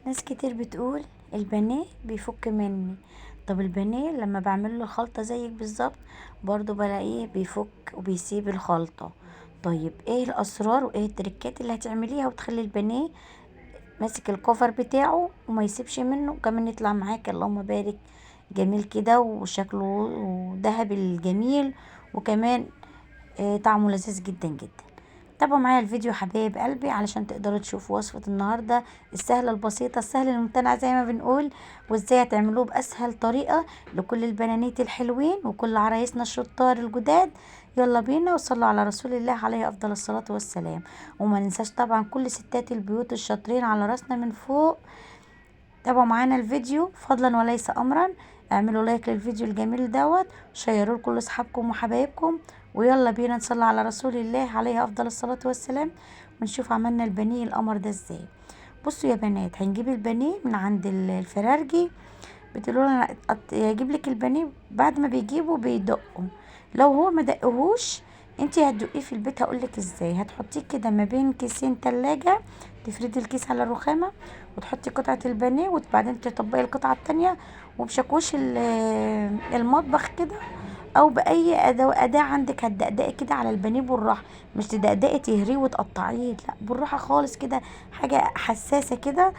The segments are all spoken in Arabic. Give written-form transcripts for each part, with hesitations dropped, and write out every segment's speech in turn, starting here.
ناس كتير بتقول البانيه بيفك مني. طب البانيه لما بعمل له الخلطة زيك بالظبط برضو بلاقيه بيفك وبيسيب الخلطة. طيب ايه الاسرار وايه التركات اللي هتعمليها وتخلي البانيه ماسك الكفر بتاعه وما يسيبش منه، كمان يطلع معاك اللهم بارك جميل كده وشكله ذهبي الجميل، وكمان طعمه لذيذ جدا جدا. تابعوا معايا الفيديو حبايب قلبي علشان تقدروا تشوفوا وصفة النهاردة السهلة البسيطة السهل الممتنع زي ما بنقول، وازاي هتعملوه بأسهل طريقة لكل البنانيت الحلوين وكل عرايسنا الشطار الجداد. يلا بينا وصلوا على رسول الله عليه أفضل الصلاة والسلام. وما ننساش طبعا كل ستات البيوت الشاطرين على راسنا من فوق، تابعوا معانا الفيديو فضلا وليس امرا. اعملوا لايك للفيديو الجميل دوت، شيروه لكل اصحابكم وحبايبكم، ويلا بينا نصلي على رسول الله عليه افضل الصلاة والسلام ونشوف عملنا البانيه القمر ده ازاي. بصوا يا بنات، هنجيب البانيه من عند الفرارجي. بتقولوا لنا يجيب لك البانيه، بعد ما بيجيبه بيدقه. لو هو ما دقهوش انتي هتدقيه في البيت. هقولك ازاي. هتحطيه كده ما بين كيسين تلاجة، تفردي الكيس على الرخامة وتحطي قطعة البانيه وبعدين تطبقي القطعة التانية وبشاكوش المطبخ كده او باي اداة عندك هتدقدقي كده على البانيه بالراحة. مش تدقدقي تهريه وتقطعيه، لا بالراحة خالص كده، حاجة حساسة كده.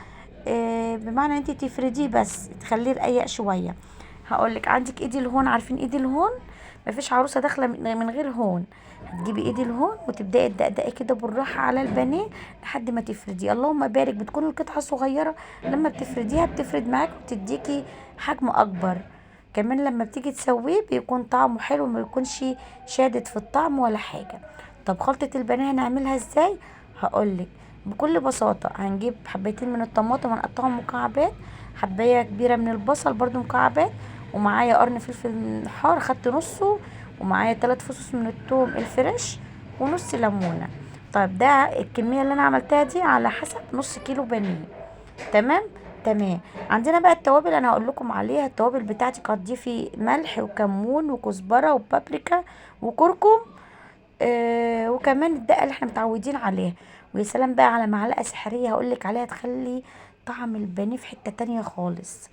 بمعنى انت تفرديه بس تخليه رقيق شويه. هقولك عندك ايدي الهون، عارفين ايدي الهون؟ مفيش عروسه داخله من غير هون. هتجيبي ايدي الهون وتبداي تدقدقي كده بالراحه على البانيه لحد ما تفرديه. اللهم بارك، بتكون القطعه صغيره، لما بتفرديها بتفرد معاك وتديكي حجم اكبر. كمان لما بتيجي تسويه بيكون طعمه حلو، ما يكونش شادد في الطعم ولا حاجه. طب خلطه البانيه هنعملها ازاي؟ هقولك بكل بساطة. هنجيب حبيتين من الطماطم هنقطعهم مكعبات، حباية كبيرة من البصل برضو مكعبات، ومعايا قرن فلفل حار خدت نصه، ومعايا 3 فصوص من الثوم الفريش، ونص ليمونة. طيب ده الكمية اللي انا عملتها دي على حسب نص كيلو بانيه. تمام. تمام. عندنا بقى التوابل انا هقول لكم عليها. التوابل بتاعتك هتضيفي ملح وكمون وكزبرة وبابريكا وكركم، وكمان الدقه اللي احنا متعودين عليها. ويا سلام بقى على معلقه سحريه هقولك عليها تخلي طعم البانيه في حته تانية خالص.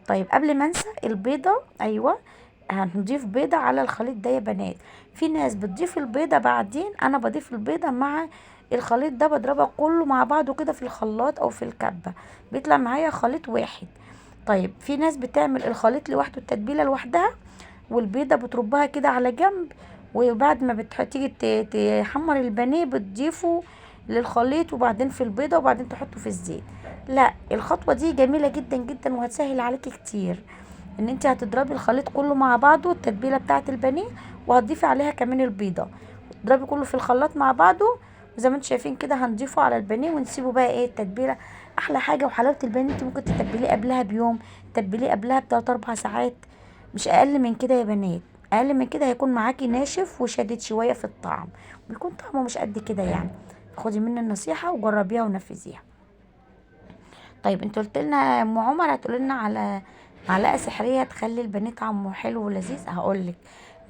طيب قبل ما انسى البيضه، ايوه هنضيف بيضه على الخليط ده يا بنات. في ناس بتضيف البيضه بعدين، انا بضيف البيضه مع الخليط ده، بضربها كله مع بعضه كده في الخلاط او في الكبه، بيطلع معايا خليط واحد. طيب في ناس بتعمل الخليط لوحده التتبيله لوحدها والبيضه بتربها كده على جنب، وبعد ما تيجي تحمر البانيه بتضيفه للخليط وبعدين في البيضه وبعدين تحطه في الزيت. لا الخطوه دي جميله جدا جدا وهتسهل عليكي كتير. ان انت هتضربي الخليط كله مع بعضه التتبيله بتاعه البانيه، وهتضيفي عليها كمان البيضه، تضربي كله في الخلاط مع بعضه. وزي ما انتم شايفين كده هنضيفه على البانيه ونسيبه بقى ايه التتبيله. احلى حاجه وحلاوه البانيه انت ممكن تتبليه قبلها بيوم، تتبليه قبلها بتلات اربع ساعات، مش اقل من كده يا بنات. اقل من كده هيكون معاكي ناشف وشادد شويه في الطعم، بيكون طعمه مش قد كده يعني. خدي مني النصيحه وجربيها ونفذيها. طيب انت قلت لنا يا ام عمر هتقول لنا على معلقه سحريه تخلي البانيه طعمه حلو ولذيذ. هقول لك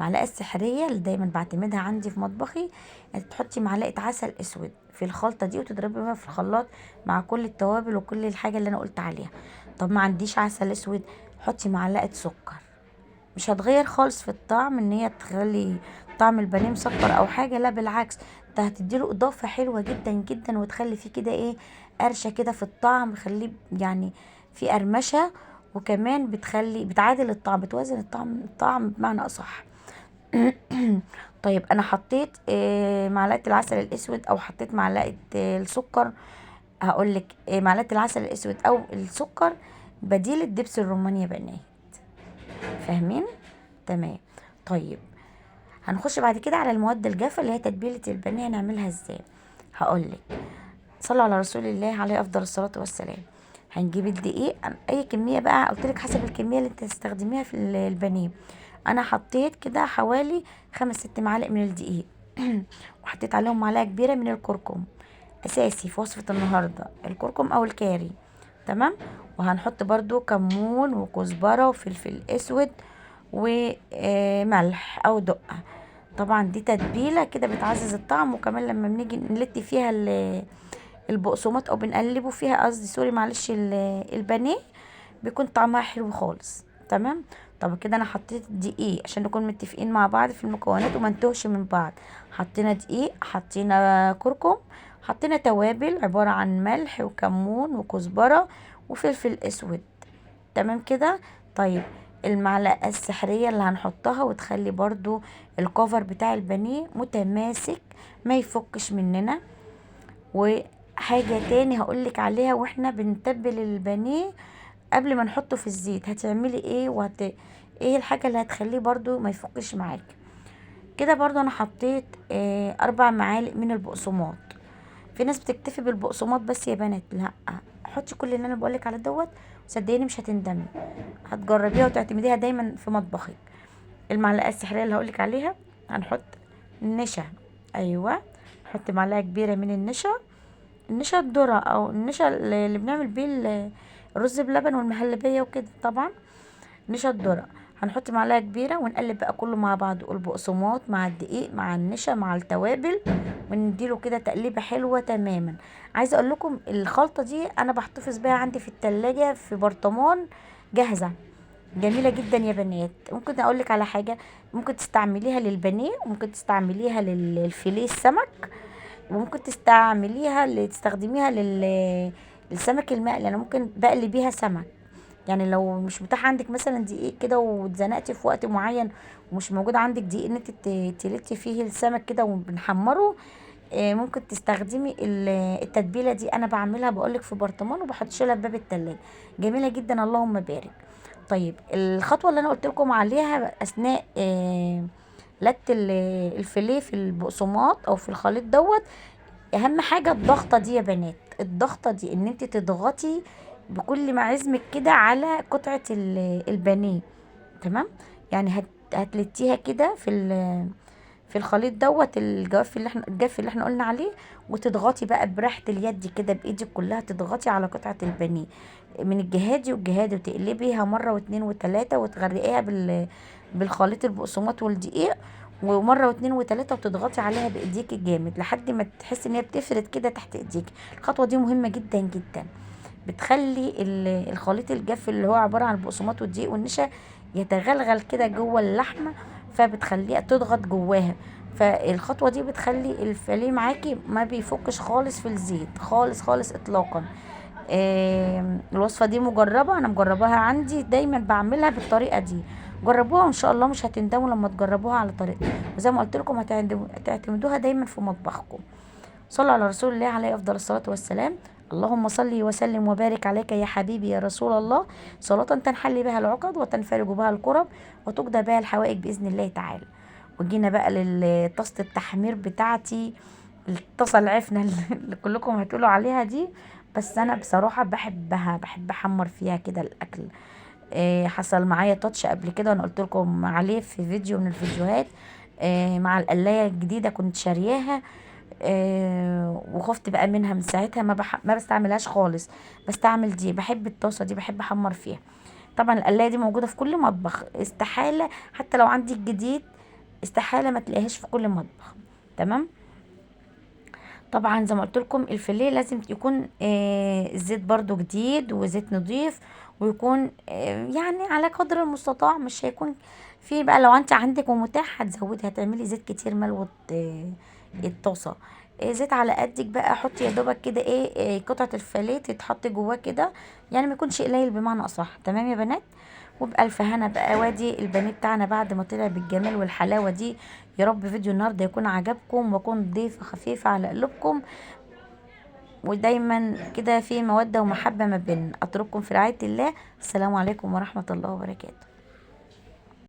معلقه السحريه اللي دايما بعتمدها عندي في مطبخي، انت تحطي معلقه عسل اسود في الخلطه دي وتضربيها في الخلاط مع كل التوابل وكل الحاجه اللي انا قلت عليها. طب ما عنديش عسل اسود، حطي معلقه سكر. مش هتغير خالص في الطعم ان هي تخلي طعم البانيه مسكر او حاجه، لا بالعكس، ده هتديله اضافه حلوه جدا جدا وتخلي فيه كده ايه قرشه كده في الطعم، خليه يعني في قرمشه. وكمان بتعادل الطعم، بتوازن الطعم بمعنى اصح. طيب انا حطيت معلقه العسل الاسود او حطيت معلقه السكر. هقولك معلقه العسل الاسود او السكر بديل الدبس الرمان يا بنات، فاهمين؟ تمام. طيب هنخش بعد كده على المواد الجافه اللي هي تتبيله البانيه هنعملها ازاي. هقولك صلوا على رسول الله عليه افضل الصلاه والسلام. هنجيب الدقيق اي كميه بقى، قلتلك حسب الكميه اللي انت تستخدميها في البانيه. انا حطيت كده حوالي 5 6 معالق من الدقيق وحطيت عليهم معلقه كبيره من الكركم، اساسي في وصفه النهارده الكركم او الكاري. تمام. وهنحط برضو كمون وكزبره وفلفل اسود وملح او دقه. طبعا دي تتبيله كده بتعزز الطعم، وكمان لما بنيجي نلت فيها البقسماط او بنقلبه فيها، قصدي سوري معلش، البانيه بيكون طعمها حلو خالص. تمام. طب كده انا حطيت دقيق عشان نكون متفقين مع بعض في المكونات وما نتوهش من بعض. حطينا دقيق، حطينا كركم، حطينا توابل عبارة عن ملح وكمون وكزبرة وفلفل اسود. تمام كده. طيب المعلقة السحرية اللي هنحطها وتخلي برضو الكفر بتاع البانيه متماسك ما يفكش مننا. وحاجة تاني هقولك عليها واحنا بنتبل البانيه قبل ما نحطه في الزيت، هتعملي ايه ايه الحاجة اللي هتخليه برضو ما يفكش معاك. كده برضو انا حطيت 4 معالق من البقسماط. في ناس بتكتفي بالبقسماط بس يا بنات، لا، حطي كل اللي انا بقولك عليه دوت، صدقيني مش هتندمي، هتجربيها وتعتمديها دايما في مطبخك. المعلقه السحريه اللي هقولك عليها، هنحط نشا. ايوه، نحط معلقه كبيره من النشا، النشا الذره او النشا اللي بنعمل بيه الرز بلبن والمهلبيه وكده طبعا، نشا الذره. هنحط معلقه كبيره ونقلب بقى كله مع بعض، البقسماط مع الدقيق مع النشا مع التوابل، ونديله كده تقليبه حلوه تماما. عايزه اقول لكم الخلطه دي انا بحتفظ بيها عندي في التلاجة في برطمان جاهزه، جميله جدا يا بنات. ممكن اقول لك على حاجه، ممكن تستعمليها للبانيه، وممكن تستعمليها للفيليه السمك، وممكن تستخدميها للسمك المقلي. انا ممكن بقلي بيها سمك، يعني لو مش متاح عندك مثلا دقيق كده واتزنقتي في وقت معين ومش موجود عندك دقيق ان انت تلتي فيه السمك كده وبنحمره، ممكن تستخدمي التتبيله دي. انا بعملها بقولك في برطمان وبحطش لها في باب التلاجة، جميله جدا اللهم بارك. طيب الخطوه اللي انا قلت لكم عليها اثناء لت الفيليه في البقسماط او في الخليط دوت، اهم حاجه الضغطه دي يا بنات، الضغطه دي ان انت تضغطي بكل ما عزمك كده على قطعه البانيه. تمام. يعني هتلتيها كده في الخليط دوت، الجاف اللي احنا قلنا عليه، وتضغطي بقى براحة اليد كده بايدك كلها، تضغطي على قطعة البانيه من الجهاد دي والجهاد دي، وتقلبيها مرة واتنين وتلاتة، وتغرقيها بالخليط البقسماط والدقيق، ومرة واتنين وتلاتة، وتضغطي عليها بايديك جامد لحد ما تحسي ان هي بتفرد كده تحت ايديك. الخطوة دي مهمة جدا جدا، بتخلي الخليط الجاف اللي هو عبارة عن البقسماط والدقيق والنشا يتغلغل كده جوه اللحمة، فبتخليها تضغط جواها. فالخطوة دي بتخلي الفيليه معاكي ما بيفكش خالص في الزيت، خالص خالص اطلاقا. الوصفة دي مجربة، انا مجرباها عندي، دايما بعملها بالطريقة دي. جربوها وان شاء الله مش هتندموا لما تجربوها على طريقتي، وزي ما قلت لكم هتعتمدوها دايما في مطبخكم. صلى على رسول الله عليه افضل الصلاة والسلام. اللهم صل وسلم وبارك عليك يا حبيبي يا رسول الله، صلاة تنحل بها العقد وتنفرج بها الكرب وتقضى بها الحوائج بإذن الله تعالى. وجينا بقى لطاسة التحمير بتاعتي، الطاسة العفنة اللي كلكم هتقولوا عليها دي، بس أنا بصراحة بحبها، بحب أحمر فيها كده الأكل. حصل معايا تاتش قبل كده وانا قلت لكم عليه في فيديو من الفيديوهات، مع القلاية الجديدة كنت شارياها، وخفت بقى منها من ساعتها، ما بستعملهاش خالص، بستعمل دي، بحب الطاسه دي، بحب احمر فيها. طبعا القلايه دي موجوده في كل مطبخ، استحاله حتى لو عندك جديد استحاله ما تلاقيهاش في كل مطبخ. تمام. طبعا زي ما قلت لكم الفيليه لازم يكون الزيت برضو جديد وزيت نظيف، ويكون يعني على قدر المستطاع، مش هيكون في بقى، لو انت عندك ومتاح هتزودي، هتعملي زيت كتير ملوت الطاسه. زيت على قدك بقى، حطي يا دوبك كده قطعه الفيليه تتحط جواه كده، يعني ما يكونش قليل بمعنى اصح. تمام يا بنات. وبألف هنا بقى. وادي البانيه بتاعنا بعد ما طلع بالجمال والحلاوه دي. يا رب فيديو النهارده يكون عجبكم واكون ضيفه خفيفه على قلوبكم، ودايما كده في موده ومحبه ما بين. اترككم في رعايه الله. السلام عليكم ورحمه الله وبركاته.